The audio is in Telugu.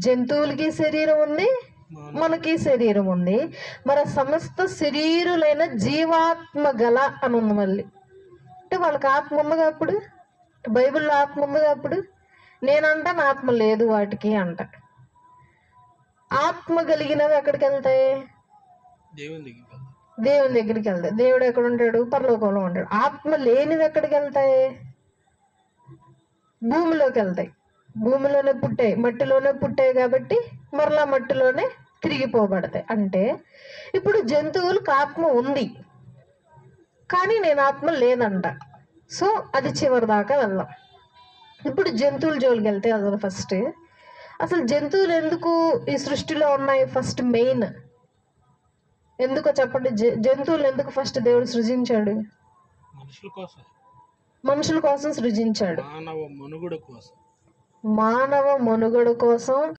జంతువులకి శరీరం ఉంది, మనకి శరీరం ఉంది. మరి సమస్త శరీరులైన జీవాత్మ గల అని ఉంది. మళ్ళీ అంటే వాళ్ళకి ఆత్మ ఉందిగా. అప్పుడు బైబిల్లో ఆత్మ ఉందిగా. అప్పుడు నేనంట నా ఆత్మ లేదు వాటికి అంట. ఆత్మ కలిగినవి ఎక్కడికి వెళ్తాయి? దేవుని దగ్గరికి వెళ్తాయి. దేవుడు ఎక్కడ ఉంటాడు? పరలోకంలో ఉంటాడు. ఆత్మ లేనివి ఎక్కడికి వెళ్తాయి? భూమిలోకి వెళ్తాయి. భూమిలోనే పుట్టాయి, మట్టిలోనే పుట్టాయి కాబట్టి మరలా మట్టిలోనే తిరిగిపోబడతాయి. అంటే ఇప్పుడు జంతువులకు ఆత్మ ఉంది, కానీ నేను ఆత్మ లేదంట. సో అది చివరి దాకా వెళ్దాం. ఇప్పుడు జంతువుల జోలికి వెళ్తే అసలు ఫస్ట్ అసలు జంతువులు ఎందుకు ఈ సృష్టిలో ఉన్నాయి? ఫస్ట్ మెయిన్ ఎందుకో చెప్పండి. జంతువులు ఎందుకు ఫస్ట్ దేవుడు సృజించాడు? మనుషుల కోసం సృజించాడు. మానవ మనుగడ కోసం